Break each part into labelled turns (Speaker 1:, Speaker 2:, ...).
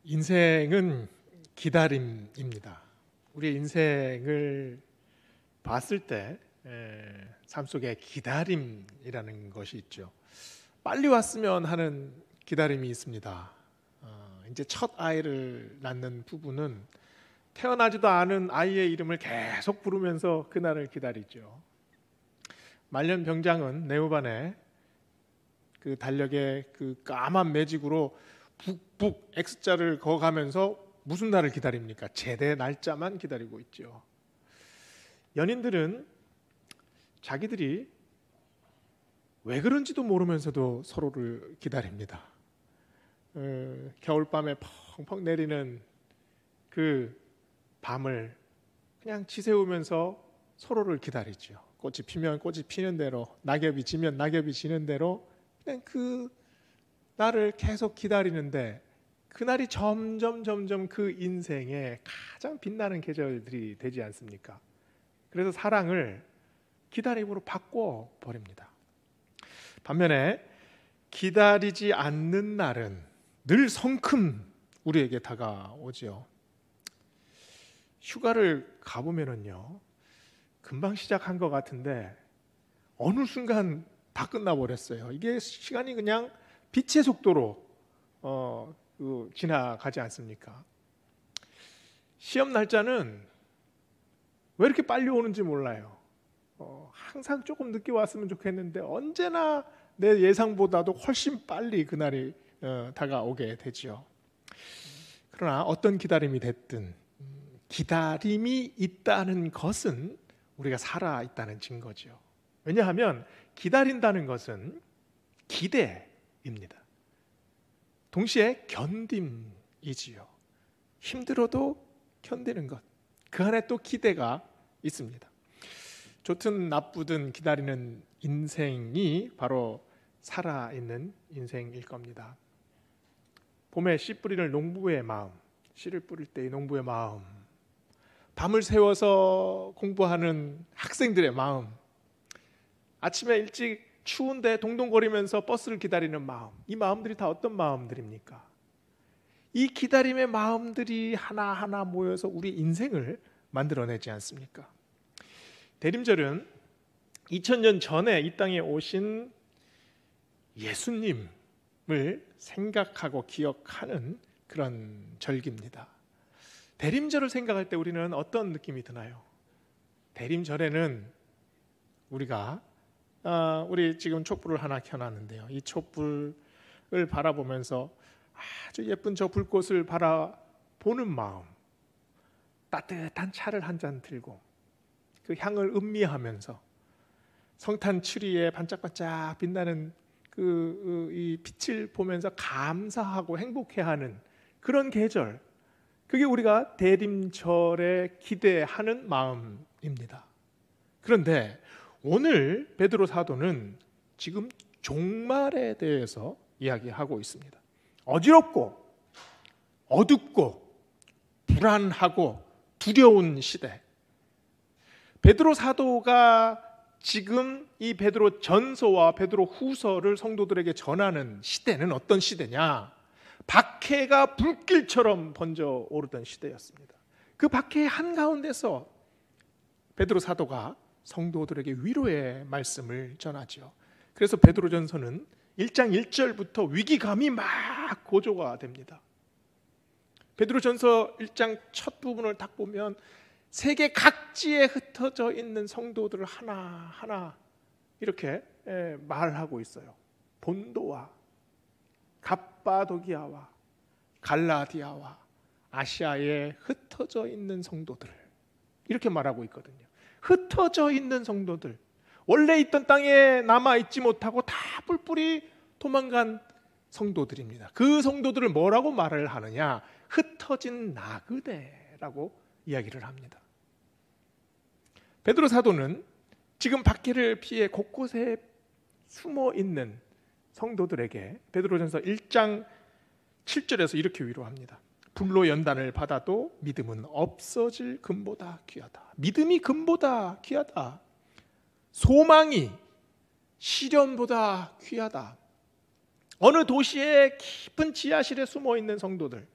Speaker 1: 인생은 기다림입니다. 우리의 인생을 봤을 때 삶 속에 기다림이라는 것이 있죠. 빨리 왔으면 하는 기다림이 있습니다. 이제 첫 아이를 낳는 부부는 태어나지도 않은 아이의 이름을 계속 부르면서 그날을 기다리죠. 말년 병장은 네오반에 그 달력에 그 까만 매직으로 북북 X자를 그어가면서 무슨 날을 기다립니까? 제대 날짜만 기다리고 있죠. 연인들은 자기들이 왜 그런지도 모르면서도 서로를 기다립니다. 겨울밤에 펑펑 내리는 그 밤을 그냥 지새우면서 서로를 기다리죠. 꽃이 피면 꽃이 피는 대로, 낙엽이 지면 낙엽이 지는 대로 그냥 그 날을 계속 기다리는데 그날이 점점 그 인생의 가장 빛나는 계절들이 되지 않습니까? 그래서 사랑을 기다림으로 바꿔버립니다. 반면에 기다리지 않는 날은 늘 성큼 우리에게 다가오죠. 휴가를 가보면은요, 금방 시작한 것 같은데 어느 순간 다 끝나버렸어요. 이게 시간이 그냥 빛의 속도로 지나가지 않습니까? 시험 날짜는 왜 이렇게 빨리 오는지 몰라요. 항상 조금 늦게 왔으면 좋겠는데 언제나 내 예상보다도 훨씬 빨리 그날이 다가오게 되죠. 그러나 어떤 기다림이 됐든 기다림이 있다는 것은 우리가 살아있다는 증거죠. 왜냐하면 기다린다는 것은 기대입니다. 동시에 견딤이지요. 힘들어도 견디는 것, 그 안에 또 기대가 있습니다. 좋든 나쁘든 기다리는 인생이 바로 살아있는 인생일 겁니다. 봄에 씨 뿌리는 농부의 마음, 씨를 뿌릴 때의 농부의 마음, 밤을 새워서 공부하는 학생들의 마음, 아침에 일찍 추운데 동동거리면서 버스를 기다리는 마음, 이 마음들이 다 어떤 마음들입니까? 이 기다림의 마음들이 하나하나 모여서 우리 인생을 만들어내지 않습니까? 대림절은 2000년 전에 이 땅에 오신 예수님을 생각하고 기억하는 그런 절기입니다. 대림절을 생각할 때 우리는 어떤 느낌이 드나요? 대림절에는 우리가 우리 지금 촛불을 하나 켜놨는데요. 이 촛불을 바라보면서 아주 예쁜 저 불꽃을 바라보는 마음, 따뜻한 차를 한 잔 들고 그 향을 음미하면서 성탄 추리에 반짝반짝 빛나는 이 빛을 보면서 감사하고 행복해하는 그런 계절, 그게 우리가 대림절에 기대하는 마음입니다. 그런데 오늘 베드로 사도는 지금 종말에 대해서 이야기하고 있습니다. 어지럽고 어둡고 불안하고 두려운 시대, 베드로 사도가 지금 이 베드로 전서와 베드로 후서를 성도들에게 전하는 시대는 어떤 시대냐? 박해가 불길처럼 번져 오르던 시대였습니다. 그 박해의 한가운데서 베드로 사도가 성도들에게 위로의 말씀을 전하죠. 그래서 베드로전서는 1장 1절부터 위기감이 막 고조가 됩니다. 베드로전서 1장 첫 부분을 딱 보면 세계 각지에 흩어져 있는 성도들을 하나하나 이렇게 말하고 있어요. 본도와 갑바도기아와 갈라디아와 아시아에 흩어져 있는 성도들, 이렇게 말하고 있거든요. 흩어져 있는 성도들, 원래 있던 땅에 남아있지 못하고 다 뿔뿔이 도망간 성도들입니다. 그 성도들을 뭐라고 말을 하느냐? 흩어진 나그네라고 이야기를 합니다. 베드로 사도는 지금 박해를 피해 곳곳에 숨어 있는 성도들에게 베드로전서 1장 7절에서 이렇게 위로합니다. 불로 연단을 받아도 믿음은 없어질 금보다 귀하다. 믿음이 금보다 귀하다. 소망이 시련보다 귀하다. 어느 도시의 깊은 지하실에 숨어 있는 성도들,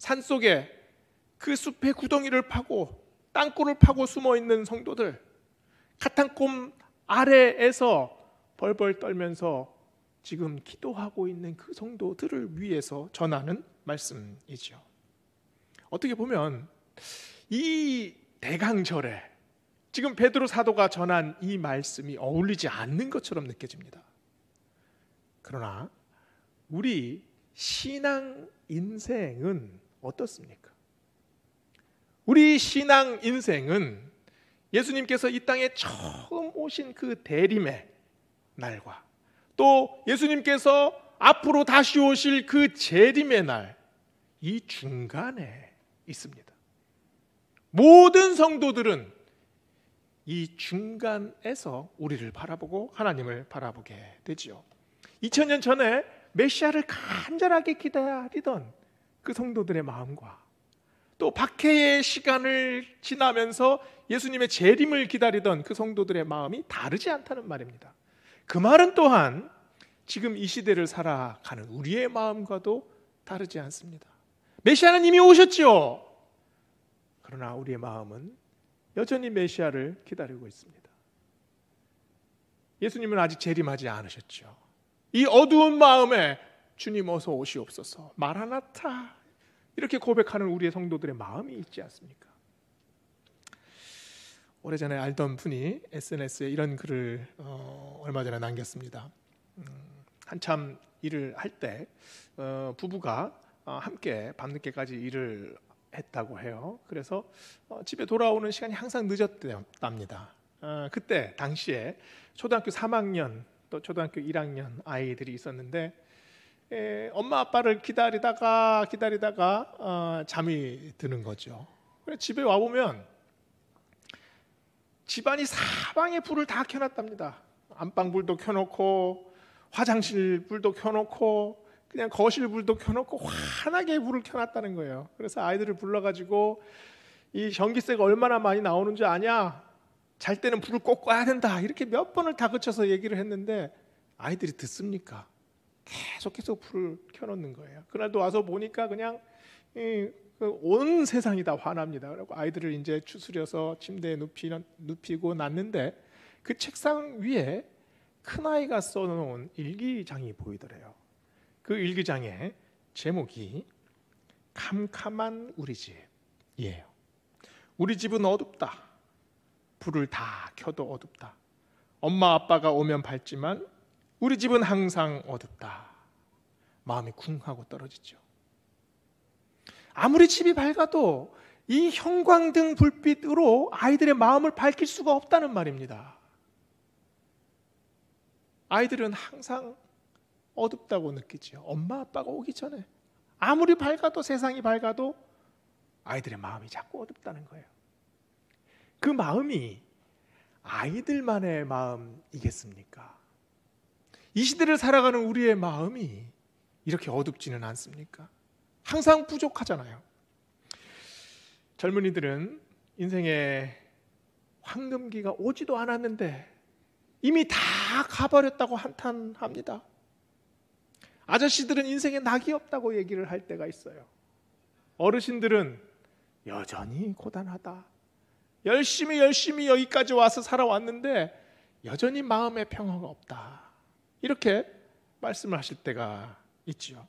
Speaker 1: 산속에 그 숲의 구덩이를 파고 땅굴을 파고 숨어있는 성도들, 카탄콤 아래에서 벌벌 떨면서 지금 기도하고 있는 그 성도들을 위해서 전하는 말씀이죠. 어떻게 보면 이 대강절에 지금 베드로 사도가 전한 이 말씀이 어울리지 않는 것처럼 느껴집니다. 그러나 우리 신앙 인생은 어떻습니까? 우리 신앙 인생은 예수님께서 이 땅에 처음 오신 그 대림의 날과 또 예수님께서 앞으로 다시 오실 그 재림의 날, 이 중간에 있습니다. 모든 성도들은 이 중간에서 우리를 바라보고 하나님을 바라보게 되지요. 2000년 전에 메시아를 간절하게 기다리던 그 성도들의 마음과 또 박해의 시간을 지나면서 예수님의 재림을 기다리던 그 성도들의 마음이 다르지 않다는 말입니다. 그 말은 또한 지금 이 시대를 살아가는 우리의 마음과도 다르지 않습니다. 메시아는 이미 오셨지요. 그러나 우리의 마음은 여전히 메시아를 기다리고 있습니다. 예수님은 아직 재림하지 않으셨죠. 이 어두운 마음에 주님 어서 오시옵소서, 마라나타, 이렇게 고백하는 우리의 성도들의 마음이 있지 않습니까? 오래전에 알던 분이 SNS에 이런 글을 얼마 전에 남겼습니다. 한참 일을 할 때 부부가 함께 밤늦게까지 일을 했다고 해요. 그래서 집에 돌아오는 시간이 항상 늦었답니다. 그때 당시에 초등학교 3학년 또 초등학교 1학년 아이들이 있었는데 엄마 아빠를 기다리다가 잠이 드는 거죠. 그래서 집에 와보면 집안이 사방에 불을 다 켜놨답니다. 안방 불도 켜놓고 화장실 불도 켜놓고 그냥 거실 불도 켜놓고 환하게 불을 켜놨다는 거예요. 그래서 아이들을 불러가지고 이 전기세가 얼마나 많이 나오는 줄 아냐? 잘 때는 불을 꼭 꺼야 된다. 이렇게 몇 번을 다그쳐서 얘기를 했는데 아이들이 듣습니까? 계속해서 불을 켜놓는 거예요. 그날도 와서 보니까 그냥 온 세상이 다 화납니다. 그리고 아이들을 이제 추스려서 침대에 눕히고 놨는데 그 책상 위에 큰아이가 써놓은 일기장이 보이더래요. 그 일기장의 제목이 캄캄한 우리 집이에요. 우리 집은 어둡다. 불을 다 켜도 어둡다. 엄마 아빠가 오면 밝지만 우리 집은 항상 어둡다. 마음이 쿵하고 떨어지죠. 아무리 집이 밝아도 이 형광등 불빛으로 아이들의 마음을 밝힐 수가 없다는 말입니다. 아이들은 항상 어둡다고 느끼죠. 엄마 아빠가 오기 전에 아무리 밝아도, 세상이 밝아도 아이들의 마음이 자꾸 어둡다는 거예요. 그 마음이 아이들만의 마음이겠습니까? 이 시대를 살아가는 우리의 마음이 이렇게 어둡지는 않습니까? 항상 부족하잖아요. 젊은이들은 인생의 황금기가 오지도 않았는데 이미 다 가버렸다고 한탄합니다. 아저씨들은 인생에 낙이 없다고 얘기를 할 때가 있어요. 어르신들은 여전히 고단하다. 열심히 여기까지 와서 살아왔는데 여전히 마음에 평화가 없다. 이렇게 말씀을 하실 때가 있지요.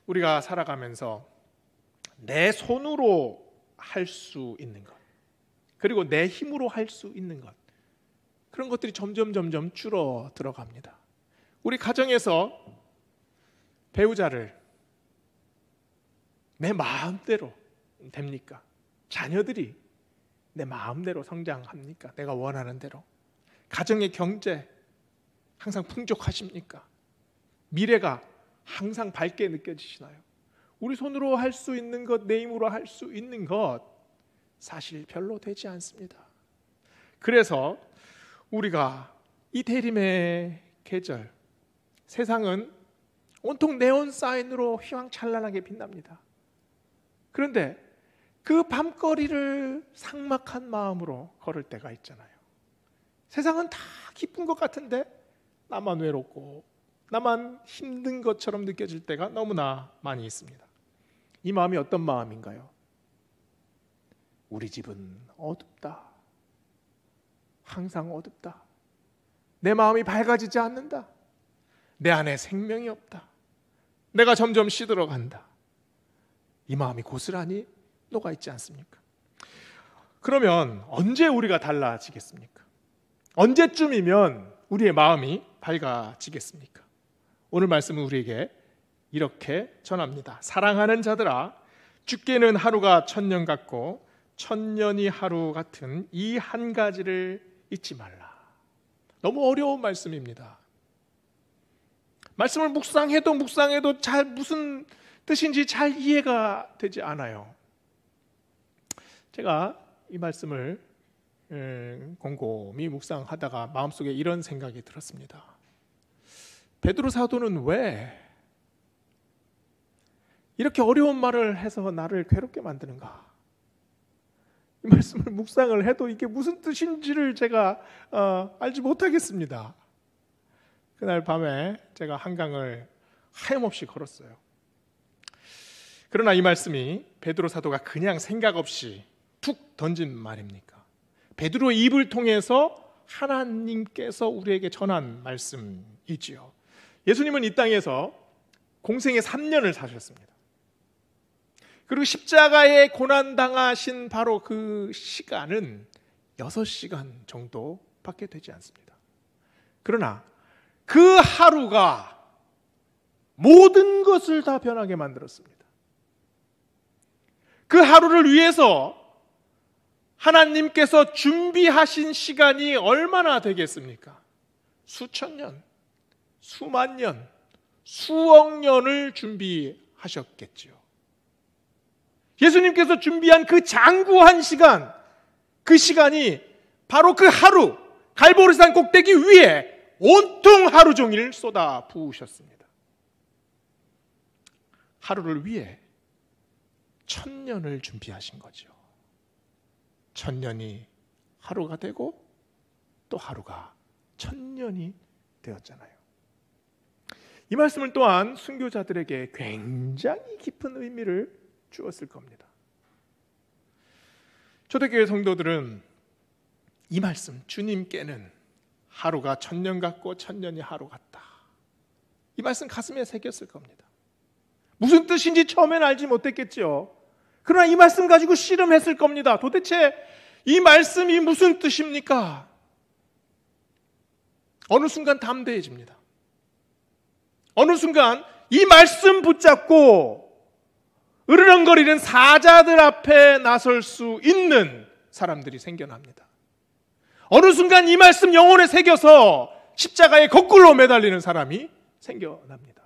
Speaker 1: 우리가 살아가면서 내 손으로 할 수 있는 것, 그리고 내 힘으로 할 수 있는 것, 그런 것들이 점점 줄어들어갑니다. 우리 가정에서 배우자를 내 마음대로 됩니까? 자녀들이 내 마음대로 성장합니까? 내가 원하는 대로? 가정의 경제 항상 풍족하십니까? 미래가 항상 밝게 느껴지시나요? 우리 손으로 할 수 있는 것, 내 힘으로 할 수 있는 것 사실 별로 되지 않습니다. 그래서 우리가 이 대림의 계절, 세상은 온통 네온사인으로 휘황찬란하게 빛납니다. 그런데 그 밤거리를 삭막한 마음으로 걸을 때가 있잖아요. 세상은 다 기쁜 것 같은데 나만 외롭고 나만 힘든 것처럼 느껴질 때가 너무나 많이 있습니다. 이 마음이 어떤 마음인가요? 우리 집은 어둡다. 항상 어둡다. 내 마음이 밝아지지 않는다. 내 안에 생명이 없다. 내가 점점 시들어간다. 이 마음이 고스란히 녹아있지 않습니까? 그러면 언제 우리가 달라지겠습니까? 언제쯤이면 우리의 마음이 밝아지겠습니까? 오늘 말씀은 우리에게 이렇게 전합니다. 사랑하는 자들아, 주께는 하루가 천년 같고 천년이 하루 같은 이 한 가지를 잊지 말라. 너무 어려운 말씀입니다. 말씀을 묵상해도 잘 무슨 뜻인지 잘 이해가 되지 않아요. 제가 이 말씀을 곰곰이 묵상하다가 마음속에 이런 생각이 들었습니다. 베드로 사도는 왜 이렇게 어려운 말을 해서 나를 괴롭게 만드는가? 이 말씀을 묵상을 해도 이게 무슨 뜻인지를 제가 알지 못하겠습니다. 그날 밤에 제가 한강을 하염없이 걸었어요. 그러나 이 말씀이 베드로 사도가 그냥 생각 없이 툭 던진 말입니까? 베드로의 입을 통해서 하나님께서 우리에게 전한 말씀이지요. 예수님은 이 땅에서 공생의 3년을 사셨습니다. 그리고 십자가에 고난당하신 바로 그 시간은 6시간 정도밖에 되지 않습니다. 그러나 그 하루가 모든 것을 다 변하게 만들었습니다. 그 하루를 위해서 하나님께서 준비하신 시간이 얼마나 되겠습니까? 수천 년, 수만 년, 수억 년을 준비하셨겠지요. 예수님께서 준비한 그 장구한 시간, 그 시간이 바로 그 하루, 갈보리산 꼭대기 위에 온통 하루 종일 쏟아 부으셨습니다. 하루를 위해 1000년을 준비하신 거죠. 1000년이 하루가 되고 또 하루가 1000년이 되었잖아요. 이 말씀을 또한 순교자들에게 굉장히 깊은 의미를 주었을 겁니다. 초대교회 성도들은 이 말씀, 주님께는 하루가 1000년 같고 1000년이 하루 같다, 이 말씀 가슴에 새겼을 겁니다. 무슨 뜻인지 처음엔 알지 못했겠죠. 그러나 이 말씀 가지고 씨름했을 겁니다. 도대체 이 말씀이 무슨 뜻입니까? 어느 순간 담대해집니다. 어느 순간 이 말씀 붙잡고 으르렁거리는 사자들 앞에 나설 수 있는 사람들이 생겨납니다. 어느 순간 이 말씀 영혼에 새겨서 십자가에 거꾸로 매달리는 사람이 생겨납니다.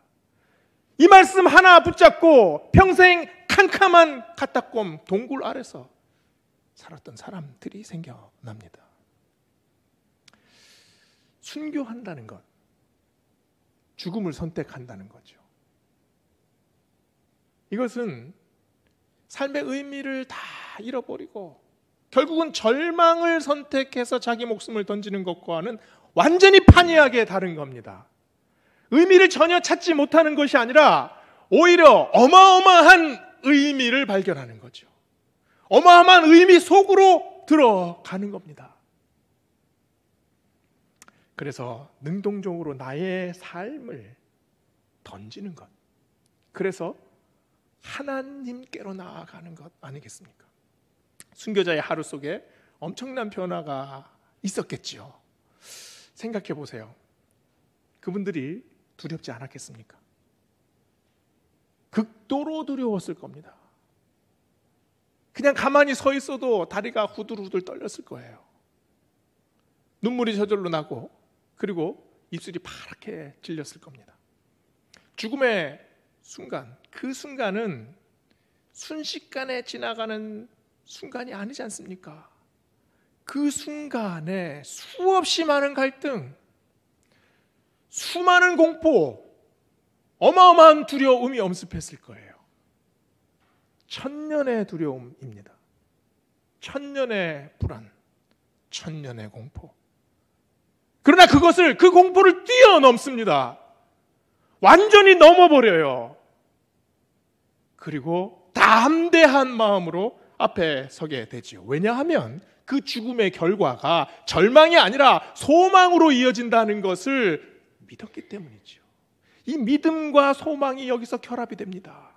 Speaker 1: 이 말씀 하나 붙잡고 평생 캄캄한 카타콤 동굴 아래서 살았던 사람들이 생겨납니다. 순교한다는 것, 죽음을 선택한다는 거죠. 이것은 삶의 의미를 다 잃어버리고 결국은 절망을 선택해서 자기 목숨을 던지는 것과는 완전히 판이하게 다른 겁니다. 의미를 전혀 찾지 못하는 것이 아니라 오히려 어마어마한 의미를 발견하는 거죠. 어마어마한 의미 속으로 들어가는 겁니다. 그래서 능동적으로 나의 삶을 던지는 것, 그래서 하나님께로 나아가는 것 아니겠습니까? 순교자의 하루 속에 엄청난 변화가 있었겠지요. 생각해 보세요. 그분들이 두렵지 않았겠습니까? 극도로 두려웠을 겁니다. 그냥 가만히 서 있어도 다리가 후들후들 떨렸을 거예요. 눈물이 저절로 나고 그리고 입술이 파랗게 질렸을 겁니다. 죽음의 순간, 그 순간은 순식간에 지나가는 순간이 아니지 않습니까? 그 순간에 수없이 많은 갈등, 수많은 공포, 어마어마한 두려움이 엄습했을 거예요. 1000년의 두려움입니다. 1000년의 불안, 1000년의 공포. 그러나 그 공포를 뛰어넘습니다. 완전히 넘어버려요. 그리고 담대한 마음으로 앞에 서게 되지요. 왜냐하면 그 죽음의 결과가 절망이 아니라 소망으로 이어진다는 것을 믿었기 때문이지요. 이 믿음과 소망이 여기서 결합이 됩니다.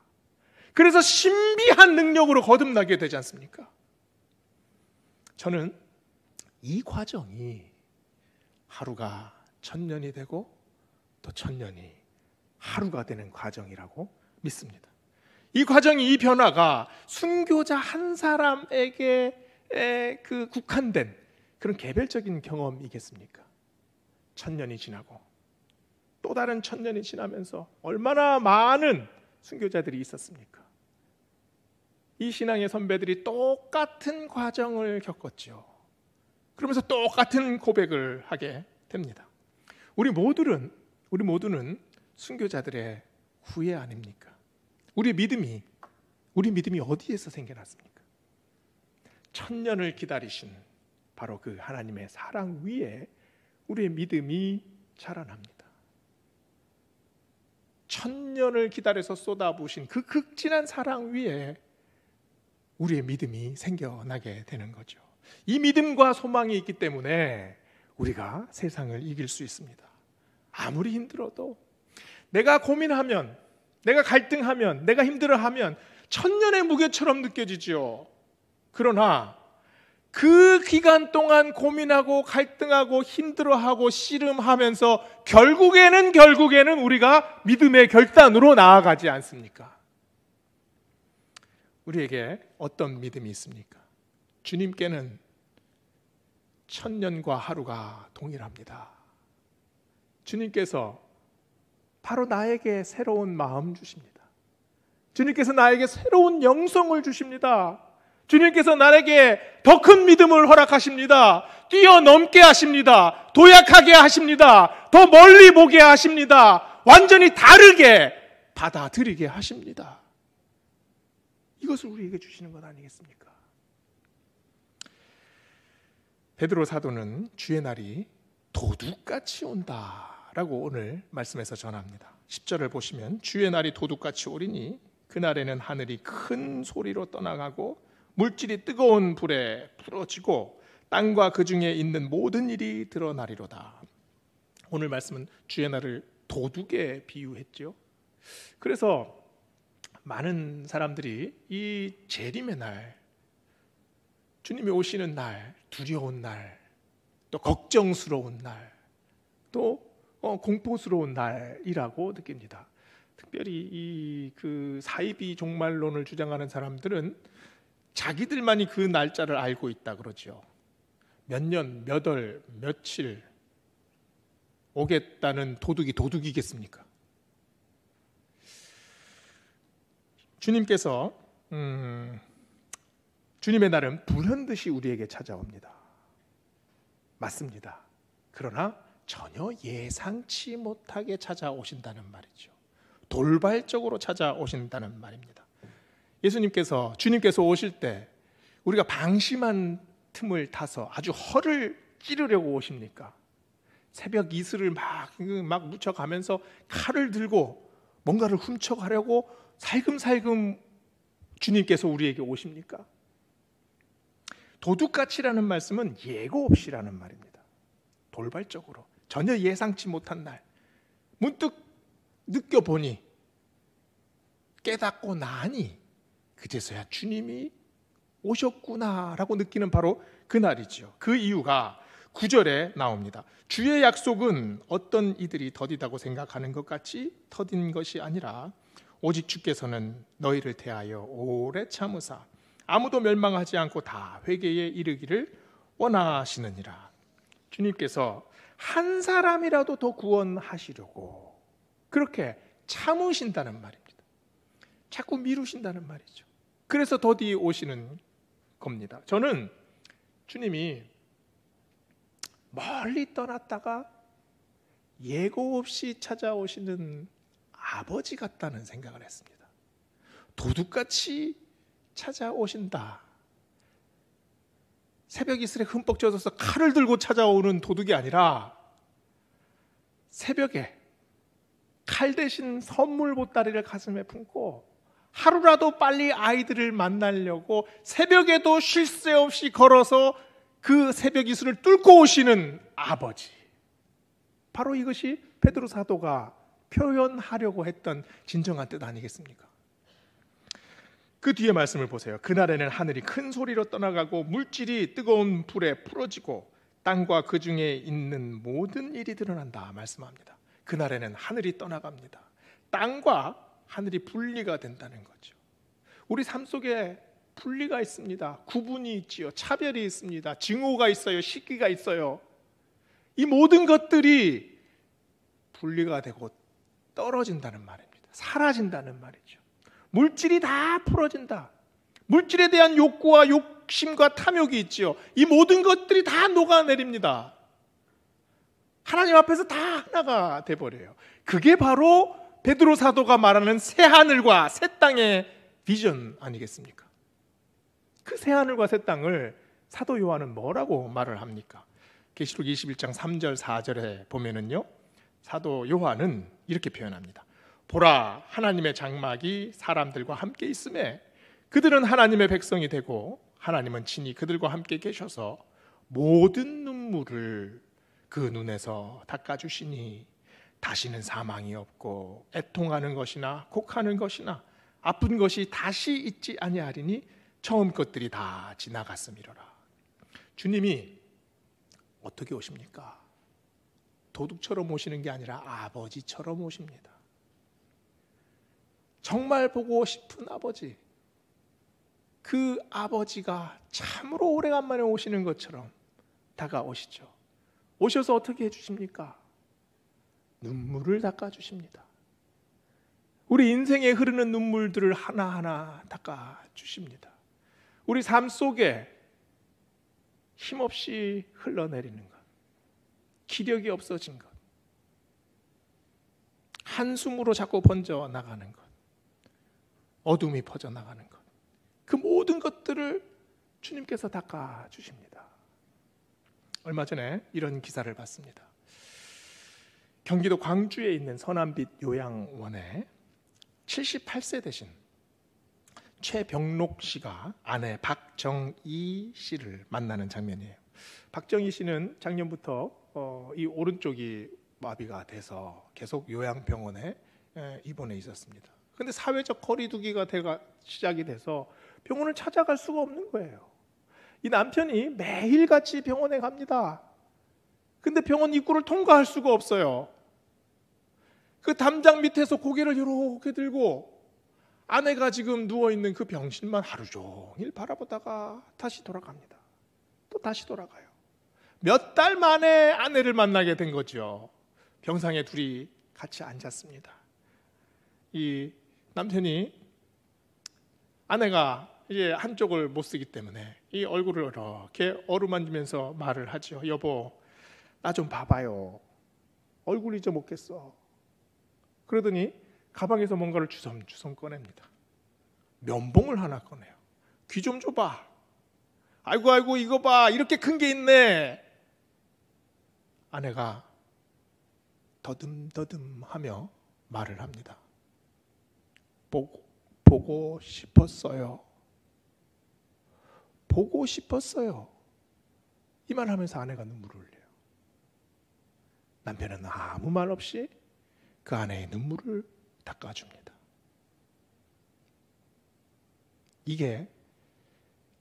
Speaker 1: 그래서 신비한 능력으로 거듭나게 되지 않습니까? 저는 이 과정이 하루가 천년이 되고 또 천년이 하루가 되는 과정이라고 믿습니다. 이 과정이, 이 변화가 순교자 한 사람에게 국한된 그런 개별적인 경험이겠습니까? 천년이 지나고 또 다른 천년이 지나면서 얼마나 많은 순교자들이 있었습니까? 이 신앙의 선배들이 똑같은 과정을 겪었죠. 그러면서 똑같은 고백을 하게 됩니다. 우리 모두는 순교자들의 후예 아닙니까? 우리 믿음이 어디에서 생겨났습니까? 천년을 기다리신 바로 그 하나님의 사랑 위에 우리의 믿음이 자라납니다. 천년을 기다려서 쏟아부으신 그 극진한 사랑 위에 우리의 믿음이 생겨나게 되는 거죠. 이 믿음과 소망이 있기 때문에 우리가 세상을 이길 수 있습니다. 아무리 힘들어도, 내가 고민하면, 내가 갈등하면, 내가 힘들어하면 천년의 무게처럼 느껴지죠. 그러나 그 기간 동안 고민하고 갈등하고 힘들어하고 씨름하면서 결국에는 우리가 믿음의 결단으로 나아가지 않습니까? 우리에게 어떤 믿음이 있습니까? 주님께는 천년과 하루가 동일합니다. 주님께서 바로 나에게 새로운 마음 주십니다. 주님께서 나에게 새로운 영성을 주십니다. 주님께서 나에게 더 큰 믿음을 허락하십니다. 뛰어넘게 하십니다. 도약하게 하십니다. 더 멀리 보게 하십니다. 완전히 다르게 받아들이게 하십니다. 이것을 우리에게 주시는 것 아니겠습니까? 베드로 사도는 주의 날이 도둑같이 온다라고 오늘 말씀에서 전합니다. 10절을 보시면 주의 날이 도둑같이 오리니 그날에는 하늘이 큰 소리로 떠나가고 물질이 뜨거운 불에 부러지고 땅과 그 중에 있는 모든 일이 드러나리로다. 오늘 말씀은 주의 날을 도둑에 비유했죠. 그래서 많은 사람들이 이 재림의 날, 주님이 오시는 날, 두려운 날, 또 걱정스러운 날, 또 공포스러운 날이라고 느낍니다. 특별히 이 그 사이비 종말론을 주장하는 사람들은 자기들만이 그 날짜를 알고 있다 그러죠. 몇 년, 몇 월, 며칠 오겠다는 도둑이 도둑이겠습니까? 주님께서 주님의 날은 불현듯이 우리에게 찾아옵니다. 맞습니다. 그러나 전혀 예상치 못하게 찾아오신다는 말이죠. 돌발적으로 찾아오신다는 말입니다. 주님께서 오실 때 우리가 방심한 틈을 타서 아주 허를 찌르려고 오십니까? 새벽 이슬을 막 묻혀가면서 칼을 들고 뭔가를 훔쳐가려고 살금살금 주님께서 우리에게 오십니까? 도둑같이라는 말씀은 예고 없이라는 말입니다. 돌발적으로, 전혀 예상치 못한 날, 문득 느껴보니, 깨닫고 나니 그제서야 주님이 오셨구나라고 느끼는 바로 그날이죠. 그 이유가 9절에 나옵니다. 주의 약속은 어떤 이들이 더디다고 생각하는 것 같이 더딘 것이 아니라 오직 주께서는 너희를 대하여 오래 참으사 아무도 멸망하지 않고 다 회개에 이르기를 원하시느니라. 주님께서 한 사람이라도 더 구원하시려고 그렇게 참으신다는 말입니다. 자꾸 미루신다는 말이죠. 그래서 더디 오시는 겁니다. 저는 주님이 멀리 떠났다가 예고 없이 찾아오시는 아버지 같다는 생각을 했습니다. 도둑같이 찾아오신다. 새벽 이슬에 흠뻑 젖어서 칼을 들고 찾아오는 도둑이 아니라 새벽에 칼 대신 선물 보따리를 가슴에 품고 하루라도 빨리 아이들을 만나려고 새벽에도 쉴 새 없이 걸어서 그 새벽 이슬을 뚫고 오시는 아버지. 바로 이것이 베드로 사도가 표현하려고 했던 진정한 뜻 아니겠습니까? 그 뒤에 말씀을 보세요. 그날에는 하늘이 큰 소리로 떠나가고 물질이 뜨거운 불에 풀어지고 땅과 그 중에 있는 모든 일이 드러난다 말씀합니다. 그날에는 하늘이 떠나갑니다. 땅과 하늘이 분리가 된다는 거죠. 우리 삶 속에 분리가 있습니다. 구분이 있지요. 차별이 있습니다. 증오가 있어요. 시기가 있어요. 이 모든 것들이 분리가 되고 떨어진다는 말입니다. 사라진다는 말이죠. 물질이 다 풀어진다. 물질에 대한 욕구와 욕심과 탐욕이 있지요. 이 모든 것들이 다 녹아내립니다. 하나님 앞에서 다 하나가 돼버려요. 그게 바로 베드로 사도가 말하는 새 하늘과 새 땅의 비전 아니겠습니까? 그 새 하늘과 새 땅을 사도 요한은 뭐라고 말을 합니까? 계시록 21장 3절 4절에 보면은요, 사도 요한은 이렇게 표현합니다. 보라, 하나님의 장막이 사람들과 함께 있음에 그들은 하나님의 백성이 되고 하나님은 친히 그들과 함께 계셔서 모든 눈물을 그 눈에서 닦아주시니 다시는 사망이 없고 애통하는 것이나 곡하는 것이나 아픈 것이 다시 있지 아니하리니 처음 것들이 다 지나갔음이로라. 주님이 어떻게 오십니까? 도둑처럼 오시는 게 아니라 아버지처럼 오십니다. 정말 보고 싶은 아버지, 그 아버지가 참으로 오래간만에 오시는 것처럼 다가오시죠. 오셔서 어떻게 해주십니까? 눈물을 닦아주십니다. 우리 인생에 흐르는 눈물들을 하나하나 닦아주십니다. 우리 삶 속에 힘없이 흘러내리는 것, 기력이 없어진 것, 한숨으로 자꾸 번져나가는 것, 어둠이 퍼져나가는 것, 그 모든 것들을 주님께서 닦아주십니다. 얼마 전에 이런 기사를 봤습니다. 경기도 광주에 있는 선한빛 요양원에 78세 되신 최병록 씨가 아내 박정희 씨를 만나는 장면이에요. 박정희 씨는 작년부터 이 오른쪽이 마비가 돼서 계속 요양병원에 입원해 있었습니다. 그런데 사회적 거리두기가 시작이 돼서 병원을 찾아갈 수가 없는 거예요. 이 남편이 매일같이 병원에 갑니다. 근데 병원 입구를 통과할 수가 없어요. 그 담장 밑에서 고개를 이렇게 들고 아내가 지금 누워있는 그 병실만 하루 종일 바라보다가 다시 돌아갑니다. 또 다시 돌아가요. 몇 달 만에 아내를 만나게 된 거죠. 병상에 둘이 같이 앉았습니다. 이 남편이 아내가 이제 한쪽을 못 쓰기 때문에 이 얼굴을 이렇게 어루만지면서 말을 하죠. 여보, 나 좀 봐봐요. 얼굴 잊어먹겠어. 그러더니 가방에서 뭔가를 주섬주섬 꺼냅니다. 면봉을 하나 꺼내요. 귀 좀 줘봐. 아이고 이거 봐. 이렇게 큰 게 있네. 아내가 더듬더듬 하며 말을 합니다. 보고 싶었어요. 보고 싶었어요. 이 말 하면서 아내가 눈물을 흘려요. 남편은 아무 말 없이 그 아내의 눈물을 닦아줍니다. 이게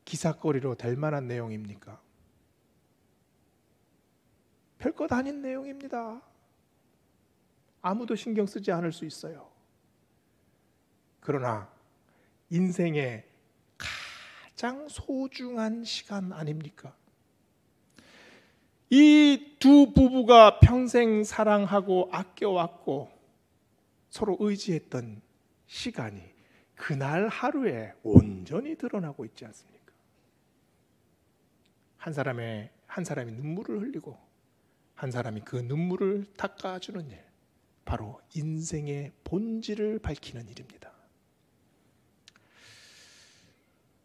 Speaker 1: 기사거리로 될 만한 내용입니까? 별것 아닌 내용입니다. 아무도 신경 쓰지 않을 수 있어요. 그러나 인생의 가장 소중한 시간 아닙니까? 이 두 부부가 평생 사랑하고 아껴왔고 서로 의지했던 시간이 그날 하루에 온전히 드러나고 있지 않습니까? 한 사람이 눈물을 흘리고 한 사람이 그 눈물을 닦아주는 일, 바로 인생의 본질을 밝히는 일입니다.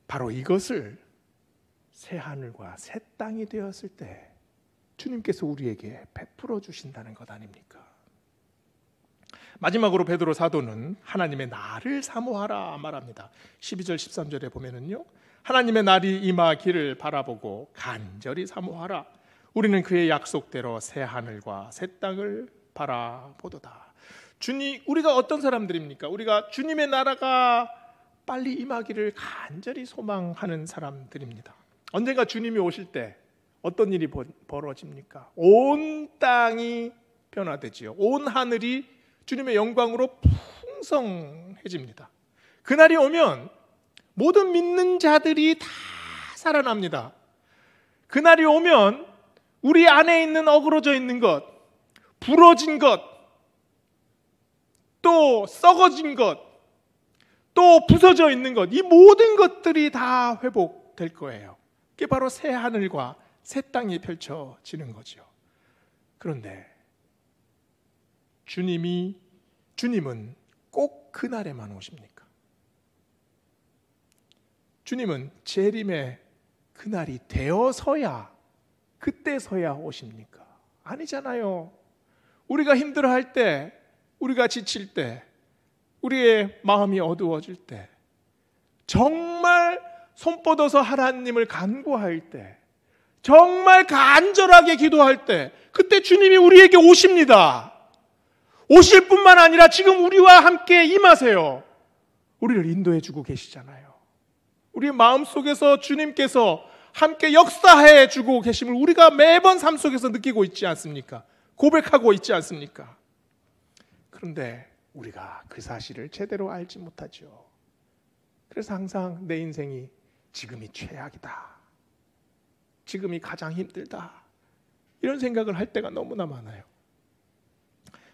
Speaker 1: 바로 이것을 새 하늘과 새 땅이 되었을 때 주님께서 우리에게 베풀어 주신다는 것 아닙니까? 마지막으로 베드로 사도는 하나님의 날을 사모하라 말합니다. 12절 13절에 보면은요, 하나님의 날이 임하기를 바라보고 간절히 사모하라. 우리는 그의 약속대로 새 하늘과 새 땅을 바라보도다. 우리가 어떤 사람들입니까? 우리가 주님의 나라가 빨리 임하기를 간절히 소망하는 사람들입니다. 언젠가 주님이 오실 때 어떤 일이 벌어집니까? 온 땅이 변화되지요. 온 하늘이 주님의 영광으로 풍성해집니다. 그날이 오면 모든 믿는 자들이 다 살아납니다. 그날이 오면 우리 안에 있는 어그러져 있는 것, 부러진 것, 또 썩어진 것, 또 부서져 있는 것, 이 모든 것들이 다 회복될 거예요. 그게 바로 새 하늘과 새 땅이 펼쳐지는 거죠. 그런데 주님은 꼭 그날에만 오십니까? 주님은 재림의 그날이 되어서야, 그때서야 오십니까? 아니잖아요. 우리가 힘들어할 때, 우리가 지칠 때, 우리의 마음이 어두워질 때, 정말 손 뻗어서 하나님을 간구할 때, 정말 간절하게 기도할 때, 그때 주님이 우리에게 오십니다. 오실 뿐만 아니라 지금 우리와 함께 임하세요. 우리를 인도해 주고 계시잖아요. 우리의 마음속에서 주님께서 함께 역사해 주고 계심을 우리가 매번 삶 속에서 느끼고 있지 않습니까? 고백하고 있지 않습니까? 그런데 우리가 그 사실을 제대로 알지 못하죠. 그래서 항상 내 인생이 지금이 최악이다, 지금이 가장 힘들다, 이런 생각을 할 때가 너무나 많아요.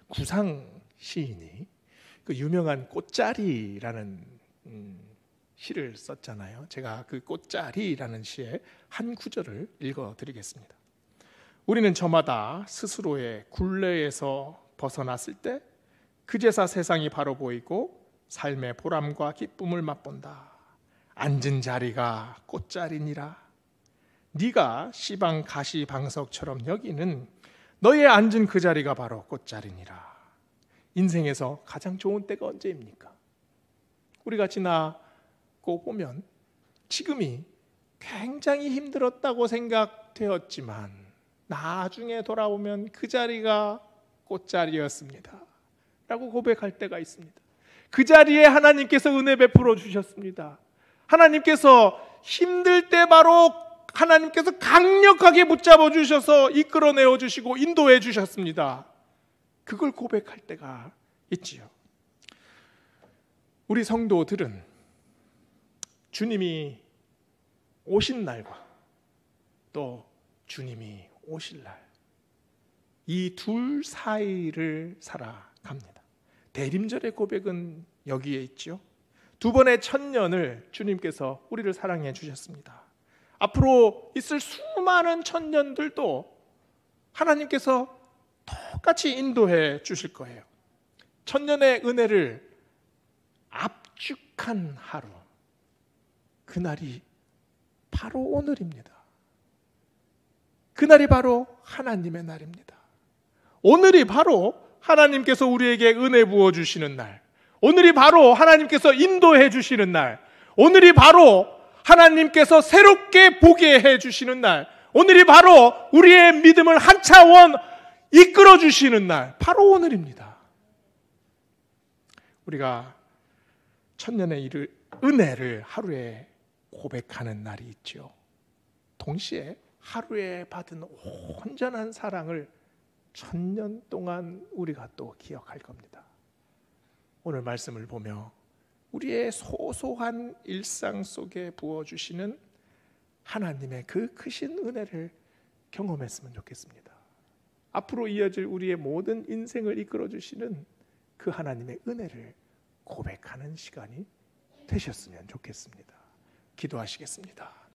Speaker 1: 구상 시인이 그 유명한 꽃자리라는 시를 썼잖아요. 제가 그 꽃자리라는 시의 한 구절을 읽어드리겠습니다. 우리는 저마다 스스로의 굴레에서 벗어났을 때 그제서 세상이 바로 보이고 삶의 보람과 기쁨을 맛본다. 앉은 자리가 꽃자리니라. 네가 시방 가시방석처럼 여기는 너의 앉은 그 자리가 바로 꽃자리니라. 인생에서 가장 좋은 때가 언제입니까? 우리가 지나고 보면 지금이 굉장히 힘들었다고 생각되었지만 나중에 돌아오면 그 자리가 꽃자리였습니다 라고 고백할 때가 있습니다. 그 자리에 하나님께서 은혜 베풀어 주셨습니다. 하나님께서 힘들 때 바로 하나님께서 강력하게 붙잡아 주셔서 이끌어내어 주시고 인도해 주셨습니다. 그걸 고백할 때가 있지요. 우리 성도들은 주님이 오신 날과 또 주님이 오실 날, 이 둘 사이를 살아갑니다. 대림절의 고백은 여기에 있죠. 두 번의 천년을 주님께서 우리를 사랑해 주셨습니다. 앞으로 있을 수많은 천년들도 하나님께서 똑같이 인도해 주실 거예요. 천년의 은혜를 압축한 하루, 그날이 바로 오늘입니다. 그날이 바로 하나님의 날입니다. 오늘이 바로 하나님께서 우리에게 은혜 부어주시는 날, 오늘이 바로 하나님께서 인도해 주시는 날, 오늘이 바로 하나님께서 새롭게 보게 해주시는 날, 오늘이 바로 우리의 믿음을 한 차원 이끌어 주시는 날, 바로 오늘입니다. 우리가 천년의 은혜를 하루에 고백하는 날이 있죠. 동시에 하루에 받은 온전한 사랑을 천년 동안 우리가 또 기억할 겁니다. 오늘 말씀을 보며 우리의 소소한 일상 속에 부어주시는 하나님의 그 크신 은혜를 경험했으면 좋겠습니다. 앞으로 이어질 우리의 모든 인생을 이끌어주시는 그 하나님의 은혜를 고백하는 시간이 되셨으면 좋겠습니다. 기도하시겠습니다.